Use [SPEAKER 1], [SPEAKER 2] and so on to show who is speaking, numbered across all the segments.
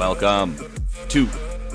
[SPEAKER 1] Welcome to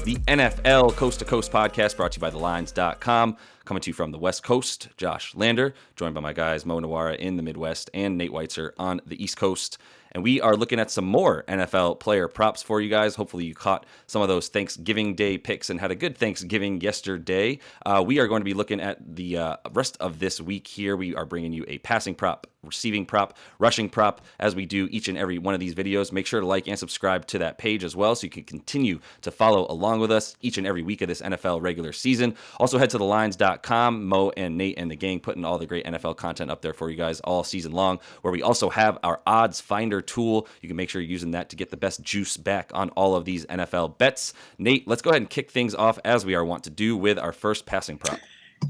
[SPEAKER 1] the NFL Coast to Coast podcast brought to you by TheLines.com. Coming to you from the West Coast, Josh Lander, joined by my guys Mo Nawara in the Midwest and Nate Weitzer on the East Coast. And we are looking at some more NFL player props for you guys. Hopefully you caught some of those Thanksgiving Day picks and had a good Thanksgiving yesterday. We are going to be looking at the rest of this week here. We are bringing you a passing prop, receiving prop, rushing prop, as we do each and every one of these videos. Make sure to like and subscribe to that page as well so you can continue to follow along with us each and every week of this NFL regular season. Also head to TheLines.com. Mo and Nate and the gang putting all the great NFL content up there for you guys all season long, where we also have our odds finder tool. You can make sure you're using that to get the best juice back on all of these NFL bets. Nate, let's go ahead and kick things off as we are wont to do with our first passing prop.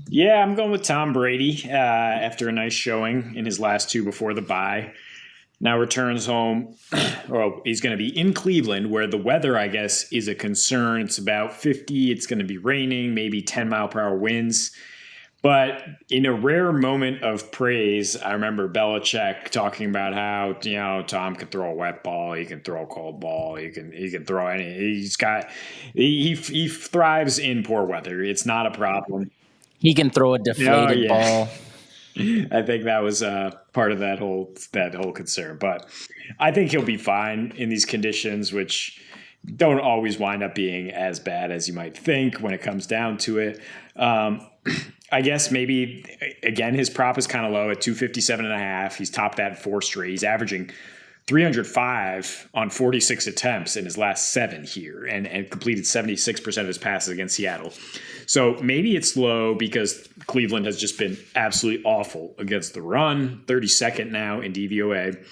[SPEAKER 2] Yeah, I'm going with Tom Brady after a nice showing in his last two before the bye. Now returns home. Well, he's going to be in Cleveland, where the weather, I guess, is a concern. It's about 50. It's going to be raining, maybe 10-mile-per-hour winds. But in a rare moment of praise, I remember Belichick talking about how, Tom can throw a wet ball, he can throw a cold ball, he can throw any. He thrives in poor weather. It's not a problem.
[SPEAKER 3] He can throw a deflated ball.
[SPEAKER 2] I think that was part of that whole concern. But I think he'll be fine in these conditions, which don't always wind up being as bad as you might think when it comes down to it. I guess maybe, again, his prop is kind of low at 257.5. He's topped that 4 straight. He's averaging 305 on 46 attempts in his last 7 here and completed 76% of his passes against Seattle. So maybe it's low because Cleveland has just been absolutely awful against the run, 32nd now in DVOA.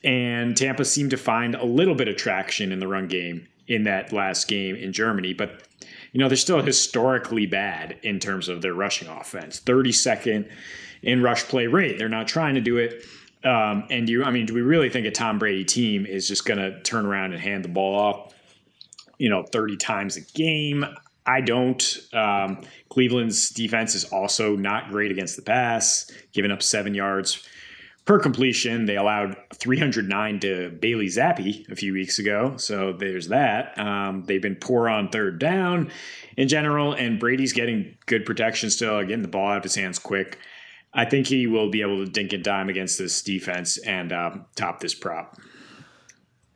[SPEAKER 2] And Tampa seemed to find a little bit of traction in the run game in that last game in Germany, but they're still historically bad in terms of their rushing offense. 32nd in rush play rate. They're not trying to do it. Do we really think a Tom Brady team is just going to turn around and hand the ball off, 30 times a game? I don't. Cleveland's defense is also not great against the pass, giving up 7 yards per completion. They allowed 309 to Bailey Zappi a few weeks ago, so there's that. They've been poor on third down in general, and Brady's getting good protection still, getting the ball out of his hands quick. I think he will be able to dink and dime against this defense and top this prop.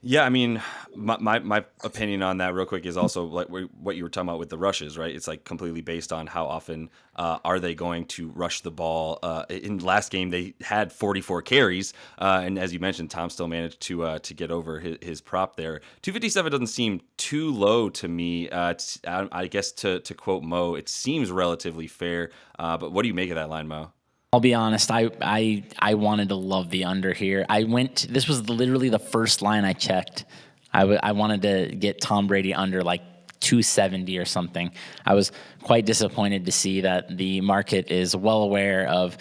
[SPEAKER 1] Yeah, I mean, my opinion on that real quick is also like what you were talking about with the rushes, right? It's like completely based on how often are they going to rush the ball. In last game, they had 44 carries, and as you mentioned, Tom still managed to get over his prop there. 257 doesn't seem too low to me. I guess to quote Mo, it seems relatively fair. But what do you make of that line, Mo?
[SPEAKER 3] I'll be honest, I wanted to love the under here. This was literally the first line I checked. I wanted to get Tom Brady under like 270 or something. I was quite disappointed to see that the market is well aware of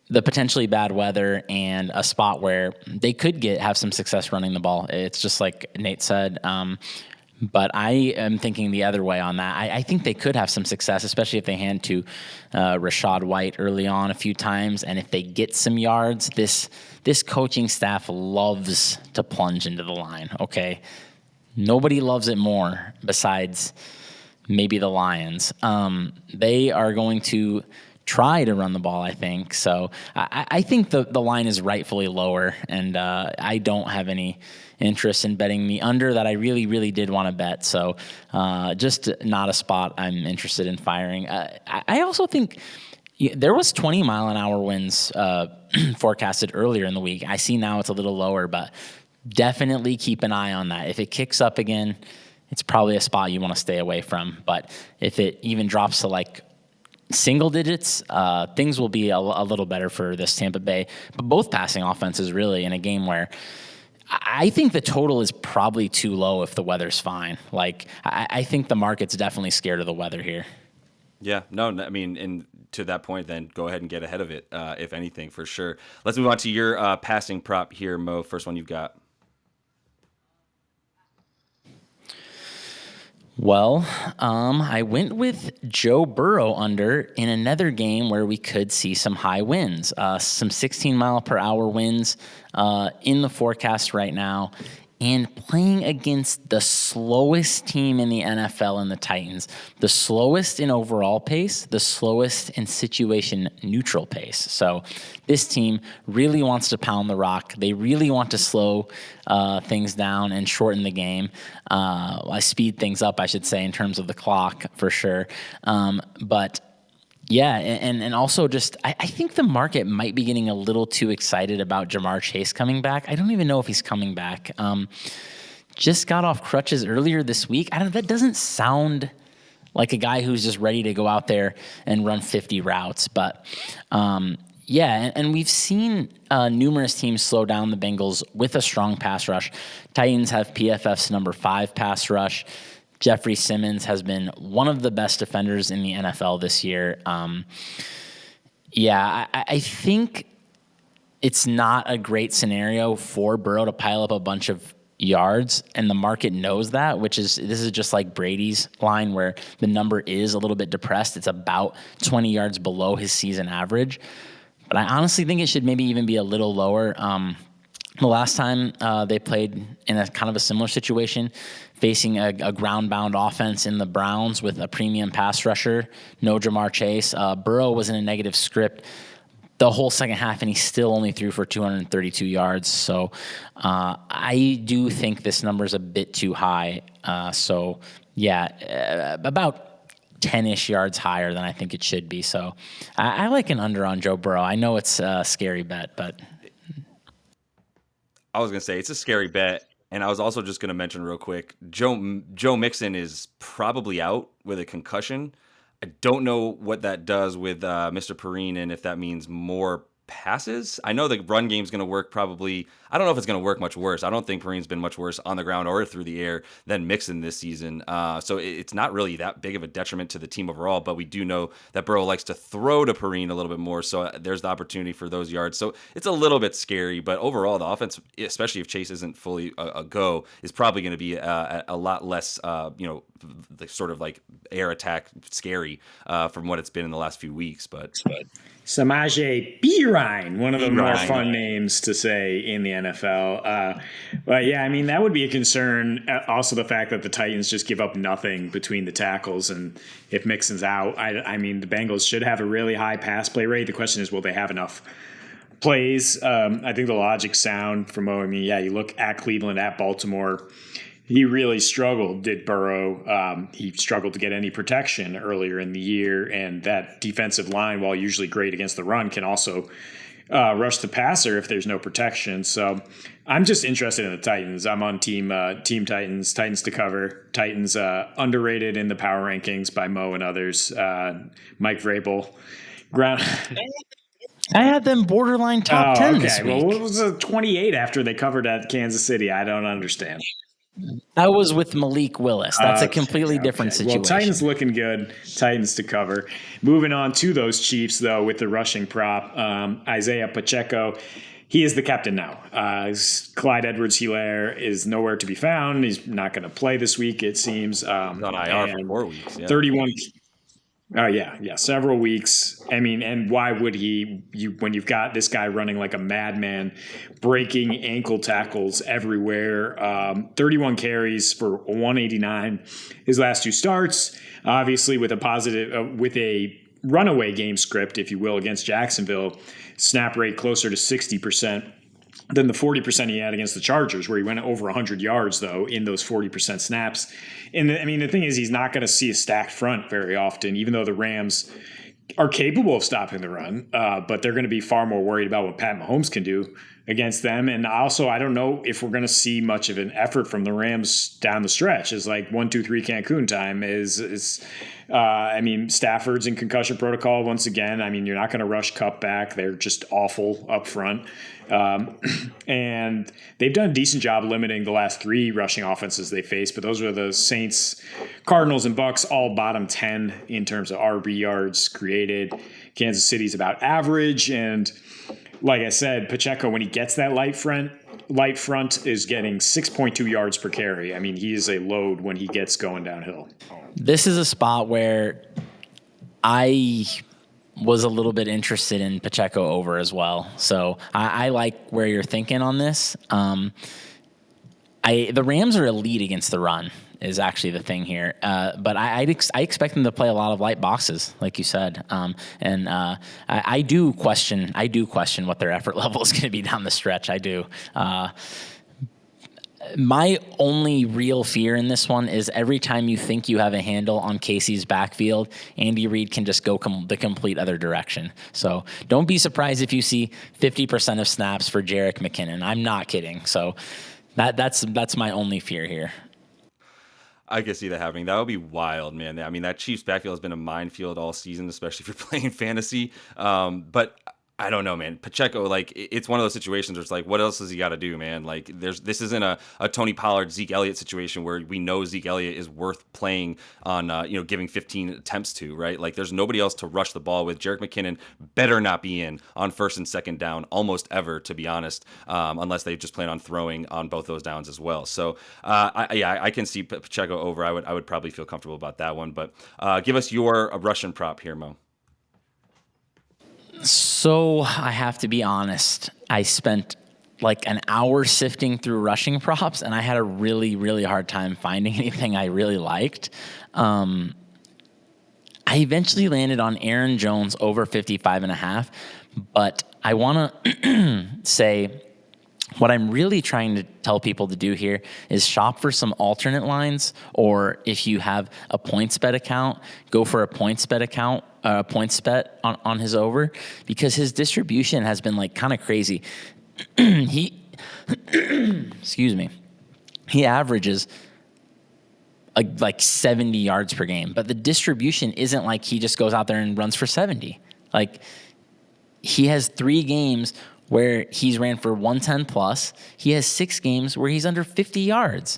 [SPEAKER 3] the potentially bad weather and a spot where they could have some success running the ball. It's just like Nate said. But I am thinking the other way on that. I think they could have some success, especially if they hand to Rachaad White early on a few times. And if they get some yards, this coaching staff loves to plunge into the line, okay? Nobody loves it more besides maybe the Lions. They are going to try to run the ball, I think. So I think the line is rightfully lower, and I don't have any interest in betting the under that I really, really did want to bet. So just not a spot I'm interested in firing. I also think there was 20-mile-an-hour winds forecasted earlier in the week. I see now it's a little lower, but definitely keep an eye on that. If it kicks up again, it's probably a spot you want to stay away from. But if it even drops to like single digits, things will be a little better for this Tampa Bay. But both passing offenses really in a game where I think the total is probably too low if the weather's fine. Like, I think the market's definitely scared of the weather here.
[SPEAKER 1] Yeah, no, I mean, and to that point, then go ahead and get ahead of it, if anything, for sure. Let's move on to your passing prop here, Mo. First one you've got.
[SPEAKER 3] Well, I went with Joe Burrow under in another game where we could see some high winds, some 16-mile-per-hour winds in the forecast right now. and playing against the slowest team in the NFL in the Titans, the slowest in overall pace, the slowest in situation neutral pace. So this team really wants to pound the rock. They really want to slow things down and shorten the game. Speed things up, I should say, in terms of the clock for sure. But yeah, and also just I think the market might be getting a little too excited about Jamar Chase coming back. I don't even know if he's coming back. Just got off crutches earlier this week. That doesn't sound like a guy who's just ready to go out there and run 50 routes. But yeah, and we've seen numerous teams slow down the Bengals with a strong pass rush. Titans have PFF's number 5 pass rush. Jeffrey Simmons has been one of the best defenders in the NFL this year. I think it's not a great scenario for Burrow to pile up a bunch of yards, and the market knows that, this is just like Brady's line where the number is a little bit depressed. It's about 20 yards below his season average. But I honestly think it should maybe even be a little lower. The last time they played in a kind of a similar situation, facing a ground-bound offense in the Browns with a premium pass rusher, no Jamar Chase, Burrow was in a negative script the whole second half, and he still only threw for 232 yards. So I do think this number is a bit too high. About 10-ish yards higher than I think it should be. So I like an under on Joe Burrow. I know it's a scary bet, but
[SPEAKER 1] I was going to say it's a scary bet. And I was also just going to mention real quick, Joe Mixon is probably out with a concussion. I don't know what that does with Mr. Perine and if that means more passes. I know the run game's going to work probably. I don't know if it's going to work much worse. I don't think Perine's been much worse on the ground or through the air than Mixon this season. So it's not really that big of a detriment to the team overall, but we do know that Burrow likes to throw to Perine a little bit more. So there's the opportunity for those yards. So it's a little bit scary, but overall the offense, especially if Chase isn't fully a go, is probably going to be a lot less, the sort of like air attack scary from what it's been in the last few weeks. But
[SPEAKER 2] Samaje Perine, one of the more fun names to say in the NFL. But yeah, I mean, that would be a concern. Also, the fact that the Titans just give up nothing between the tackles. And if Mixon's out, I mean, the Bengals should have a really high pass play rate. The question is, will they have enough plays? I think the logic's sound from Mo. I mean, yeah, you look at Cleveland, at Baltimore. He really struggled, did Burrow. He struggled to get any protection earlier in the year, and that defensive line, while usually great against the run, can also rush the passer if there's no protection. So I'm just interested in the Titans. I'm on team Titans, Titans to cover. Titans underrated in the power rankings by Mo and others. Mike Vrabel.
[SPEAKER 3] I had them borderline top 10 this week.
[SPEAKER 2] Well, it was a 28 after they covered at Kansas City. I don't understand.
[SPEAKER 3] I was with Malik Willis. That's a completely different situation.
[SPEAKER 2] Well, Titans looking good. Titans to cover. Moving on to those Chiefs, though, with the rushing prop. Isaiah Pacheco, he is the captain now. Clyde Edwards-Helaire is nowhere to be found. He's not going to play this week, it seems.
[SPEAKER 1] He's on IR for 4 weeks. Yeah.
[SPEAKER 2] 31 several weeks. I mean, and why would he? When you've got this guy running like a madman, breaking ankle tackles everywhere. 31 carries for 189. His last 2 starts, obviously with a runaway game script, if you will, against Jacksonville. Snap rate closer to 60% than the 40% he had against the Chargers, where he went over 100 yards, though, in those 40% snaps. And the thing is, he's not going to see a stacked front very often, even though the Rams are capable of stopping the run, but they're going to be far more worried about what Pat Mahomes can do against them. And also, I don't know if we're going to see much of an effort from the Rams down the stretch. It's like 1, 2, 3 Cancun time Stafford's in concussion protocol once again. I mean, you're not going to rush Kupp back. They're just awful up front. And they've done a decent job limiting the last 3 rushing offenses they faced, but those were the Saints, Cardinals, and Bucks, all bottom 10 in terms of RB yards created. Kansas City's about average, and like I said, Pacheco, when he gets that light front is getting 6.2 yards per carry. I mean, he is a load when he gets going downhill.
[SPEAKER 3] This is a spot where I was a little bit interested in Pacheco over as well. So I like where you're thinking on this. The Rams are elite against the run is actually the thing here. But I expect them to play a lot of light boxes, like you said. I do question what their effort level is going to be down the stretch. I do. My only real fear in this one is every time you think you have a handle on Casey's backfield, Andy Reid can just go the complete other direction. So don't be surprised if you see 50% of snaps for Jerick McKinnon. I'm not kidding. So that's my only fear here.
[SPEAKER 1] I can see that happening. That would be wild, man. I mean, that Chiefs backfield has been a minefield all season, especially if you're playing fantasy. But I don't know, man. Pacheco, like, it's one of those situations where it's like, what else does he got to do, man? Like, this isn't a Tony Pollard, Zeke Elliott situation where we know Zeke Elliott is worth playing on, giving 15 attempts to, right? Like, there's nobody else to rush the ball with. Jerick McKinnon better not be in on first and second down almost ever, to be honest, unless they just plan on throwing on both those downs as well. So, I can see Pacheco over. I would probably feel comfortable about that one. But give us your Russian prop here, Mo.
[SPEAKER 3] So I have to be honest. I spent like an hour sifting through rushing props, and I had a really, really hard time finding anything I really liked. I eventually landed on Aaron Jones over 55.5, but I want to say what I'm really trying to tell people to do here is shop for some alternate lines, or if you have a points bet account, go for a points bet account. Points bet on his over, because his distribution has been like kind of crazy. He averages like 70 yards per game, but the distribution isn't like he just goes out there and runs for 70. Like, he has 3 games where he's ran for 110 plus. He has 6 games where he's under 50 yards.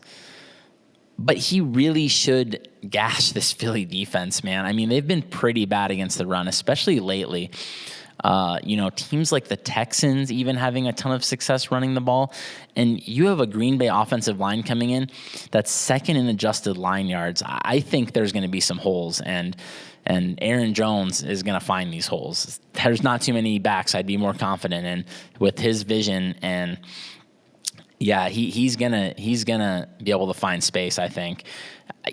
[SPEAKER 3] But he really should gash this Philly defense, man. I mean, they've been pretty bad against the run, especially lately. Teams like the Texans even having a ton of success running the ball. And you have a Green Bay offensive line coming in that's second in adjusted line yards. I think there's going to be some holes, and Aaron Jones is going to find these holes. There's not too many backs I'd be more confident in with his vision, and yeah, he's gonna be able to find space, I think.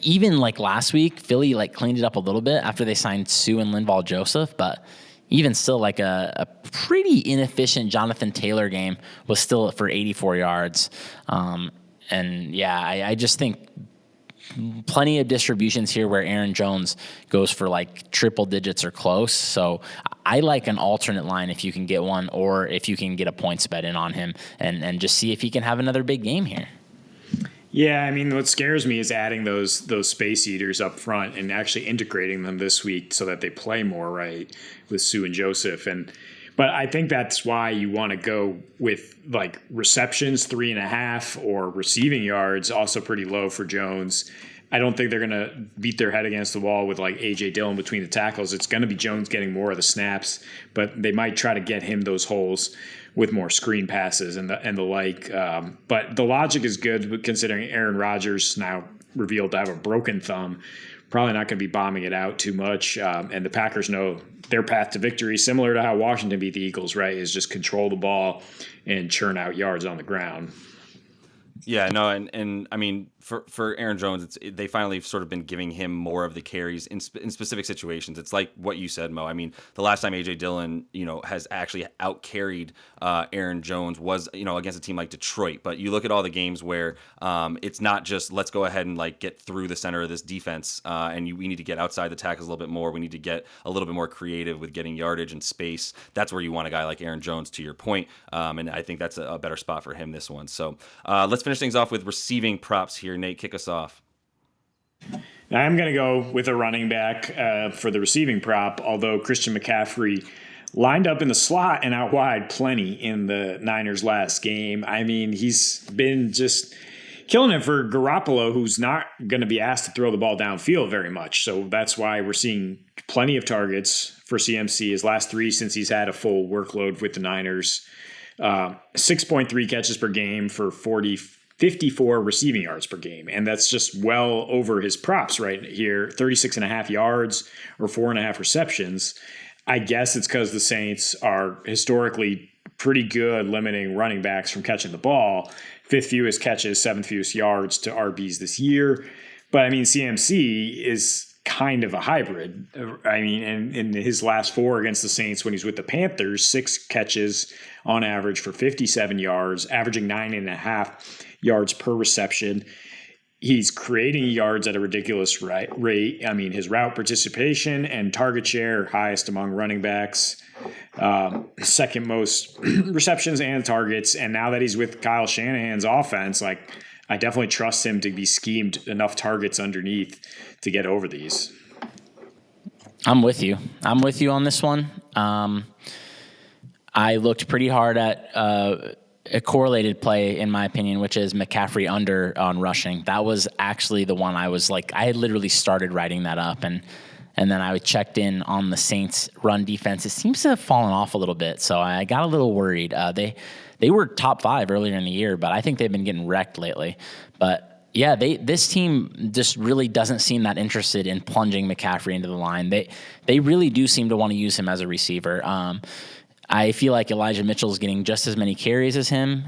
[SPEAKER 3] Even like last week, Philly like cleaned it up a little bit after they signed Sue and Linval Joseph, but even still, like a pretty inefficient Jonathan Taylor game was still for 84 yards. I just think plenty of distributions here where Aaron Jones goes for like triple digits or close. So I like an alternate line if you can get one, or if you can get a points bet in on him and just see if he can have another big game here.
[SPEAKER 2] Yeah, I mean, what scares me is adding those space eaters up front and actually integrating them this week so that they play more, right, with Sue and Joseph. But I think that's why you want to go with like receptions 3.5, or receiving yards also pretty low for Jones. I don't think they're going to beat their head against the wall with like A.J. Dillon between the tackles. It's going to be Jones getting more of the snaps, but they might try to get him those holes with more screen passes and the like. But the logic is good, considering Aaron Rodgers now revealed to have a broken thumb. Probably not going to be bombing it out too much. And the Packers know their path to victory, similar to how Washington beat the Eagles, right, is just control the ball and churn out yards on the ground.
[SPEAKER 1] Yeah, no, and I mean, for Aaron Jones, they finally have sort of been giving him more of the carries in specific situations. It's like what you said, Mo. I mean, the last time A.J. Dillon, has actually out-carried Aaron Jones was, against a team like Detroit. But you look at all the games where it's not just let's go ahead and like get through the center of this defense, we need to get outside the tackles a little bit more. We need to get a little bit more creative with getting yardage and space. That's where you want a guy like Aaron Jones, to your point. And I think that's a better spot for him this one. So let's finish things off with receiving props here. Nate, kick us off.
[SPEAKER 2] I'm going to go with a running back for the receiving prop, although Christian McCaffrey lined up in the slot and out wide plenty in the Niners' last game. I mean, he's been just killing it for Garoppolo, who's not going to be asked to throw the ball downfield very much. So that's why we're seeing plenty of targets for CMC. His last 3 since he's had a full workload with the Niners. 6.3 catches per game for 54 receiving yards per game. And that's just well over his props right here. 36.5 yards or 4.5 receptions. I guess it's because the Saints are historically pretty good limiting running backs from catching the ball. fifth fewest catches, seventh fewest yards to RBs this year. But I mean, CMC is kind of a hybrid. I mean, in his last 4 against the Saints when he's with the Panthers, 6 catches on average for 57 yards, averaging 9.5 yards per reception. He's creating yards at a ridiculous rate. I mean, his route participation and target share highest among running backs, second most receptions and targets. And now that he's with Kyle Shanahan's offense, like, I definitely trust him to be schemed enough targets underneath to get over these.
[SPEAKER 3] I'm with you. I'm with you on this one. I looked pretty hard at a correlated play, in my opinion, which is McCaffrey under on rushing. That was actually the one I was like, I had literally started writing that up, and then I checked in on the Saints' run defense. It seems to have fallen off a little bit, so I got a little worried. They were top 5 earlier in the year, but I think they've been getting wrecked lately. But yeah, this team just really doesn't seem that interested in plunging McCaffrey into the line. They really do seem to want to use him as a receiver. I feel like Elijah Mitchell is getting just as many carries as him,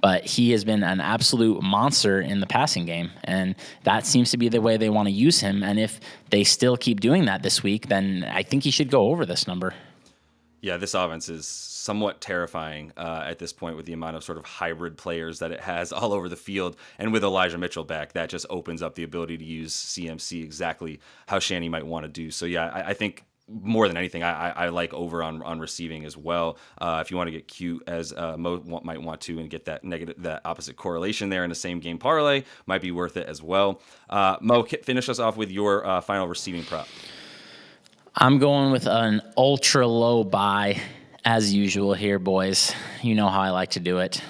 [SPEAKER 3] but he has been an absolute monster in the passing game, and that seems to be the way they want to use him. And if they still keep doing that this week, then I think he should go over this number.
[SPEAKER 1] Yeah, this offense is somewhat terrifying at this point with the amount of sort of hybrid players that it has all over the field. And with Elijah Mitchell back, that just opens up the ability to use CMC exactly how Shanny might want to do. So, yeah, I think more than anything, I like over on receiving as well. If you want to get cute, as Mo might want to, and get that opposite correlation there in the same game parlay, might be worth it as well. Mo, finish us off with your final receiving prop.
[SPEAKER 3] I'm going with an ultra low buy, as usual here, boys. You know how I like to do it.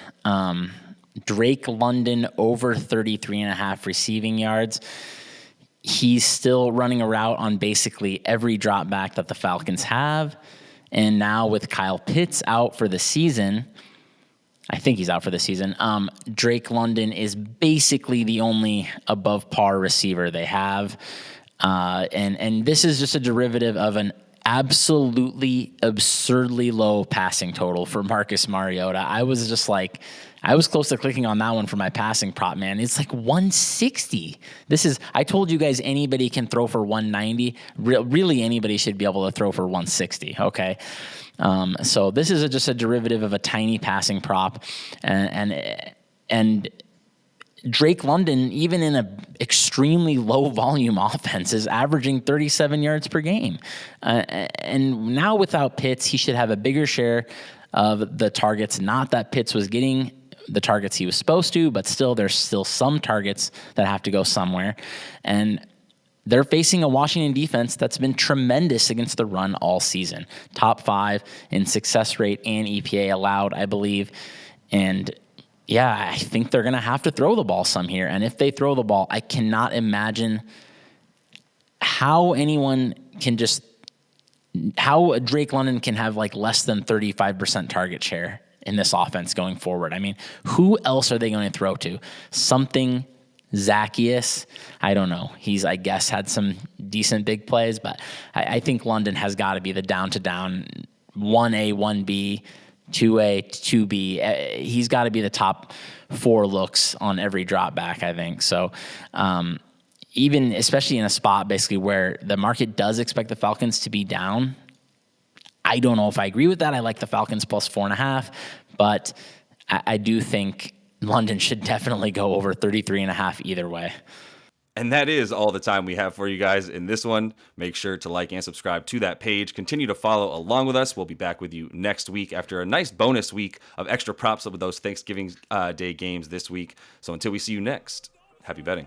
[SPEAKER 3] Drake London over 33.5 receiving yards. He's still running a route on basically every drop back that the Falcons have. And now with Kyle Pitts out for the season, I think he's out for the season, Drake London is basically the only above par receiver they have. And this is just a derivative of an absolutely absurdly low passing total for Marcus Mariota. I was close to clicking on that one for my passing prop, man. It's like 160. I told you guys anybody can throw for 190. Really anybody should be able to throw for 160. Okay. So this is just a derivative of a tiny passing prop, and Drake London, even in an extremely low volume offense, is averaging 37 yards per game. And now without Pitts, he should have a bigger share of the targets. Not that Pitts was getting the targets he was supposed to, but still, there's still some targets that have to go somewhere. And they're facing a Washington defense that's been tremendous against the run all season. Top 5 in success rate and EPA allowed, I believe. And yeah, I think they're going to have to throw the ball some here. And if they throw the ball, I cannot imagine how Drake London can have like less than 35% target share in this offense going forward. I mean, who else are they going to throw to? Something Zacchaeus? I don't know. He's, I guess, had some decent big plays, but I think London has got to be the down-to-down 1A, 1B, 2A, 2B. He's got to be the top 4 looks on every drop back, I think. So even especially in a spot basically where the market does expect the Falcons to be down, I don't know if I agree with that. I like the Falcons plus 4.5, but I do think London should definitely go over 33.5 either way.
[SPEAKER 1] And that is all the time we have for you guys in this one. Make sure to like and subscribe to that page. Continue to follow along with us. We'll be back with you next week after a nice bonus week of extra props with those Thanksgiving Day games this week. So until we see you next, happy betting.